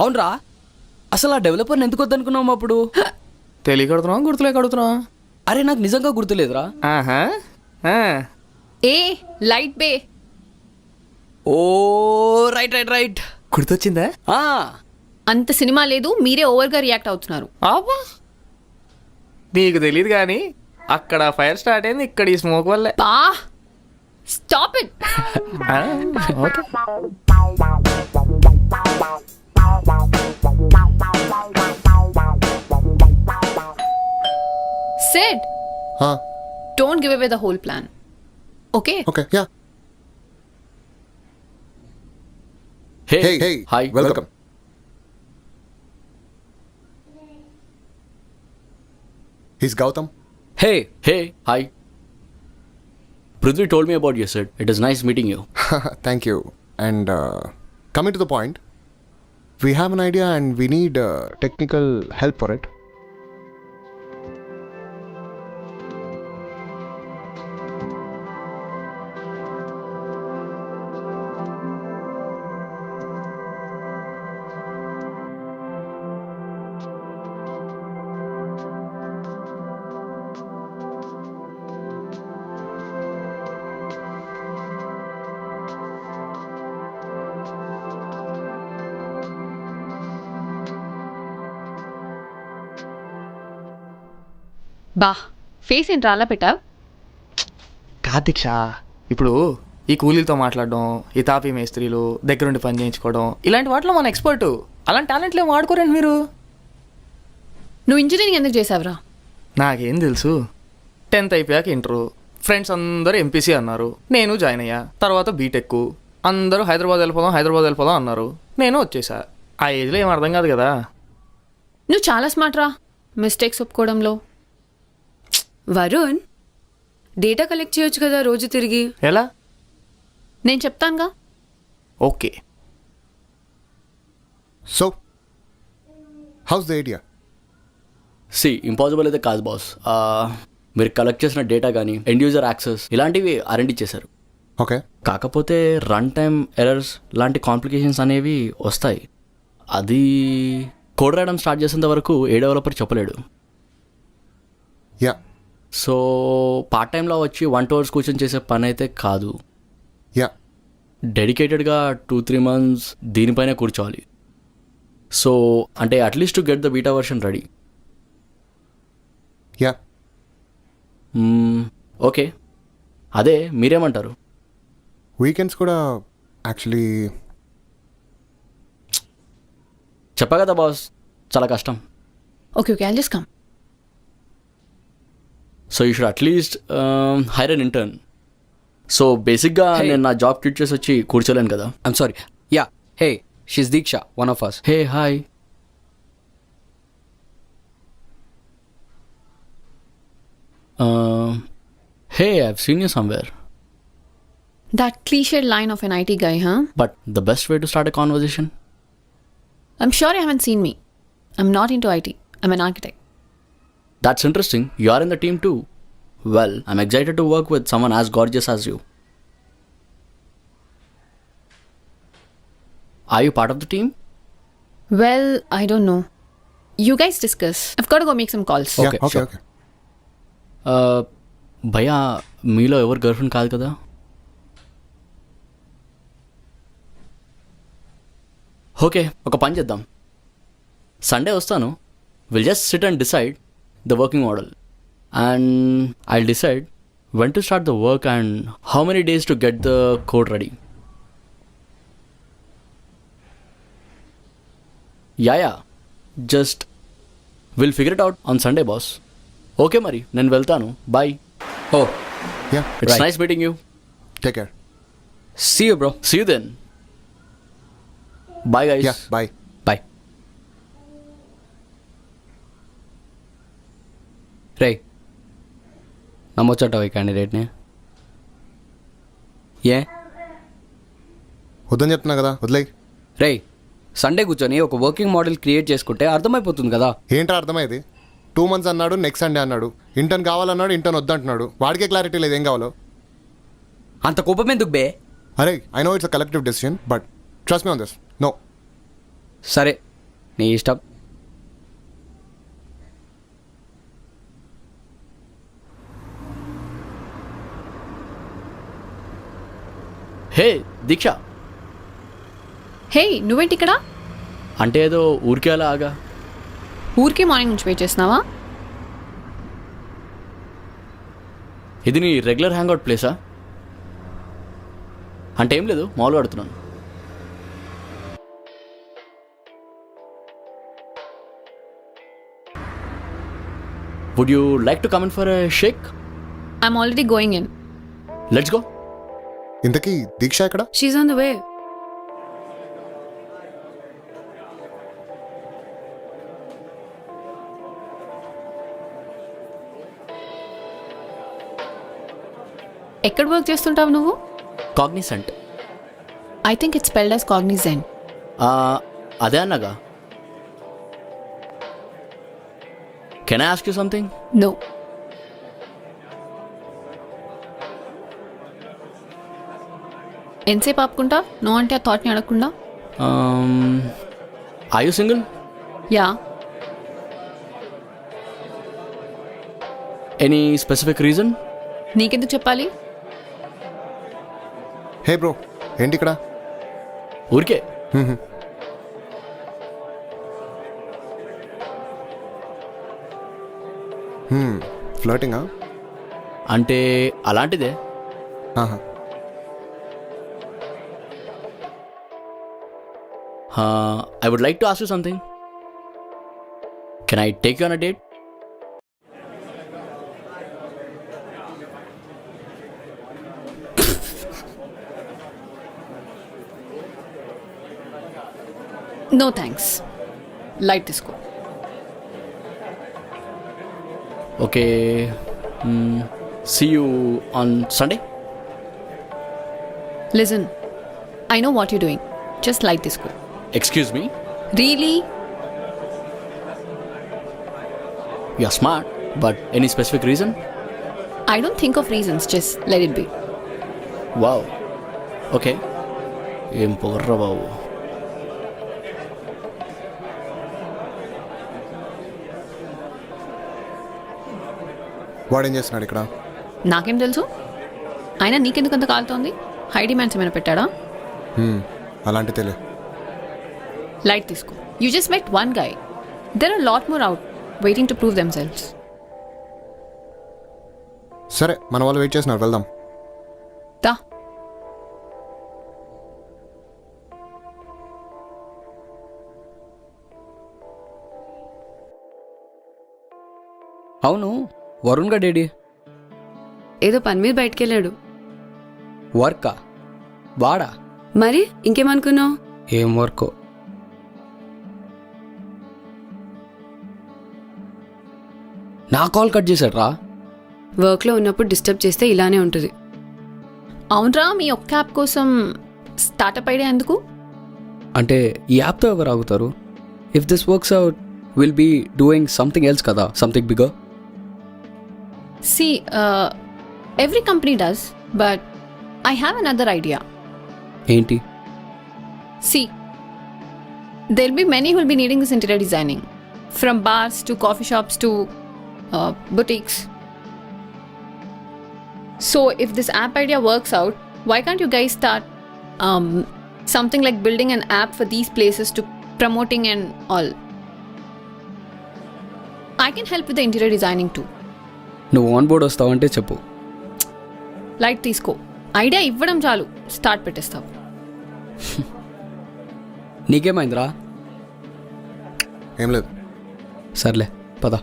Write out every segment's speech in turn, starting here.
అవునరా, అసలు ఆ డెవలపర్ని ఎందుకు వద్దనుకున్నాము అప్పుడు? తెలియకడుతున్నావా గుర్తులేక అడుగుతున్నావా? అరే నాకు నిజంగా గుర్తులేదురా. ఆహా. ఏ లైట్ బే. ఓ రైట్ రైట్ రైట్, గుర్తొచ్చిందా? అంత సినిమా లేదు, మీరే ఓవర్గా రియాక్ట్ అవుతున్నారు. అబ్బా, నీకు తెలియదు కానీ అక్కడ ఫైర్ స్టార్ట్ అయింది ఇక్కడ ఈ స్మోక్ వల్లే. బా stop it. Okay. Sid, don't give away the whole plan. Okay? Okay, yeah. Hey Hey, hi, welcome. He's Gautam. Hey hi. Prithvi told me about you, Sid. It is nice meeting you. Thank you. And coming to the point, we have an idea and we need technical help for it. బా face ఏంటి అలా పెట్టావు? కార్తిక్ షా, ఇప్పుడు ఈ కూలీలతో మాట్లాడడం, ఈ తాపీ మేస్త్రీలు దగ్గరుండి పని చేయించుకోవడం, ఇలాంటి వాటిలో మన ఎక్స్పర్ట్. అలాంటి టాలెంట్లు ఏం వాడుకోరండి మీరు. నువ్వు ఇంజనీరింగ్ ఎందుకు చేసావురా? నాకేం తెలుసు. 10th అయిపోయాక ఇంటరు, ఫ్రెండ్స్ అందరూ ఎంపీసీ అన్నారు, నేను జాయిన్ అయ్యా. తర్వాత బీటెక్, అందరూ హైదరాబాద్ వెళ్ళిపోదాం అన్నారు, నేను వచ్చేసా. ఆ ఏజ్లో ఏం అర్థం కాదు కదా. నువ్వు చాలా స్మార్ట్ రా మిస్టేక్స్ ఒప్పుకోవడంలో. వరుణ్, డేటా కలెక్ట్ చేయొచ్చు కదా రోజు తిరిగి. ఎలా? నేను చెప్తానుగా. Okay. So, how's the idea? See impossible అయితే కాదు బాస్. మీరు కలెక్ట్ చేసిన డేటా కానీ ఎండ్ యూజర్ యాక్సెస్ ఇలాంటివి R&D చేశారు. Okay. కాకపోతే రన్ టైమ్ ఎర్రర్స్ లాంటి కాంప్లికేషన్స్ అనేవి వస్తాయి. అది కోడ్ రాయడం స్టార్ట్ చేసేంత వరకు ఏ డెవలపర్ చెప్పలేడు. Yeah. సో పార్ట్ టైంలో వచ్చి 1-2 hours కూర్చొని చేసే పని అయితే కాదు. Yeah. డెడికేటెడ్గా 2-3 months దీనిపైనే కూర్చోవాలి. సో అంటే at least to get the beta version ready. Yeah. Okay, అదే మీరేమంటారు? Weekends కూడా యాక్చువల్లీ చెప్పా కదా బాస్, చాలా కష్టం. Okay okay, I'll just come. So you should at least hire an intern. So బేసిక్గా నేను నా జాబ్ క్విట్ చేసి వచ్చి కూర్చోలేను కదా. I'm sorry. Yeah. Hey, she's Diksha, one of us. Hey hi. Hey I've seen you somewhere. That cliched line of an IT guy, huh? But the best way to start a conversation. I'm sure you haven't seen me. I'm not into IT. I'm an architect. That's interesting. You are in the team too. Well, I'm excited to work with someone as gorgeous as you. Are you part of the team? Well, I don't know. You guys discuss. I've got to go make some calls. Yeah, Okay, okay, sure. okay. భయ్యా మీలో ఎవరు girl friend కాదు కదా? Okay, ఒక పని చేద్దాం. Sunday వస్తాను. Will just sit and decide the working model and I'll decide when to start the work and how many days to get the code ready. Yeah just will figure it out on Sunday boss. Okay మరి నేను వెళ్తాను. Bye. Oh, Yeah. It's Right. Nice meeting you. Take care. see you, bro. See you then. Bye guys. Yeah, bye. Bye. రే, నమ్మొచ్చటావు ఈ క్యాండిడేట్ని? ఏ వద్దని చెప్తున్నా కదా, వదిలేయ్. రే, సండే కూర్చొని ఒక వర్కింగ్ మోడల్ క్రియేట్ చేసుకుంటే అర్థమైపోతుంది కదా. ఏంట్రా అర్థమైంది? 2 months అన్నాడు, నెక్స్ట్ సండే అన్నాడు. ఇంటర్న్ కావాలన్నాడు, ఇంటర్న్ వద్దంటున్నాడు. వాడికే క్లారిటీ లేదు ఏం కావాలో. అంత కోపం ఎందుకు బే? అరే, I know it's a collective decision but trust me on this. No. సరే, నీ ఇష్టం. హే దీక్ష, హే నువ్వేంటి ఇక్కడ? అంటే ఏదో ఊరికే అలా ఆగా. ఊరికే మార్నింగ్ నుంచి వెయిట్ చేస్తున్నావా? ఇది నీ రెగ్యులర్ హ్యాంగ్అవుట్ ప్లేసా? అంటే ఏం లేదు, మామూలుగా అడుగుతున్నాను. Would you like to come in for a shake? I'm already going in. Let's go. ఇంతకీ దీక్ష ఎక్కడ? She's on the way. ఎక్కడ వర్క్ చేస్తుంటావు నువ్వు? Cognizant. I think it's spelled as Cognizant. అదే అన్నగా. Can I ask you something? No. ఎంతసేపు ఆపుకుంటా? No అంటే ఆ థాట్ని అడగకుండా. Are you single? Yeah. Any specific reason? నీకెందుకు చెప్పాలి? హే బ్రో, ఏంటి ఇక్కడ? ఊరికే. ఫ్లర్టింగా? అంటే అలాంటిదే. I would like to ask you something. Can I take you on a date? No thanks. Light తీసుకో. Okay, see you on Sunday. Listen, I know what you doing. Just light తీసుకో. Excuse me, really? You are smart, but any specific reason? I don't think of reasons, just let it be. Wow, okay. ఏం పొగర్రా బాబు. వాడేం చేస్తున్నాడు ఇక్కడ? నాకేం తెలుసు? అయినా నీకెందుకు అంత కాలుతోంది? హై డిమాండ్స్ ఏమైనా పెట్టాడా? అలాంటి తెలియ. లైట్ తీసుకో. You just met one guy. There are lot more out waiting to prove themselves. సరే, మన వాళ్ళు వెయిట్ చేస్తున్నారు, వెళ్దాం. దా. అవును, వరుణ్ గడేడి? ఏదో పని మీద బయటకెళ్ళాడు. వర్కా? వాడా? మరి ఇంకేమనుకున్నావు? ఏం వర్కో. నా కాల్ కట్ చేశాడు రా. వర్క్లో ఉన్నప్పుడు డిస్టర్బ్ చేస్తే ఇలానే ఉంటుంది. అవునరా, మీ ఒక్క యాప్ కోసం స్టార్టప్ ఐడియా ఎందుకు? అంటే ఈ యాప్తో ఎవరు ఆగుతారు? If this works out will be doing something else కదా, something bigger. See, every company does, but I have another idea. ఏంటి? See, there'll be many who'll be needing this interior designing, from bars to coffee shops to boutiques. So, if this app idea works out, why can't you guys start something like building an app for these places to promoting and all? I can help with the interior designing too. నువ్వు on board వస్తావంటే చెప్పు. Light తీసుకో. Idea ఇవ్వడం చాలు, start పెట్టేస్తావు. నీకేమైందిరా? ఏం లేదు. సర్లే, పద.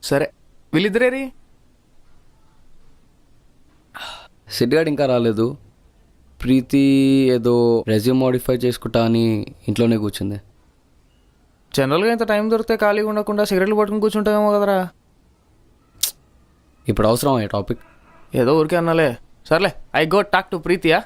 సరే వీళ్ళిద్దరేరి? సిద్ధిగాడు ఇంకా రాలేదు. ప్రీతి ఏదో రెజ్యూమ్ మోడిఫై చేసుకుంటా అని ఇంట్లోనే కూర్చుంది. జనరల్గా ఇంత టైం దొరికితే ఖాళీగా ఉండకుండా సిగరెట్లు పట్టుకుని కూర్చుంటామేమో కదరా. ఇప్పుడు అవసరం ఆ టాపిక్. ఏదో ఊరికే అన్నాలే. సర్లే, ఐ గో టాక్ టు ప్రీతియా.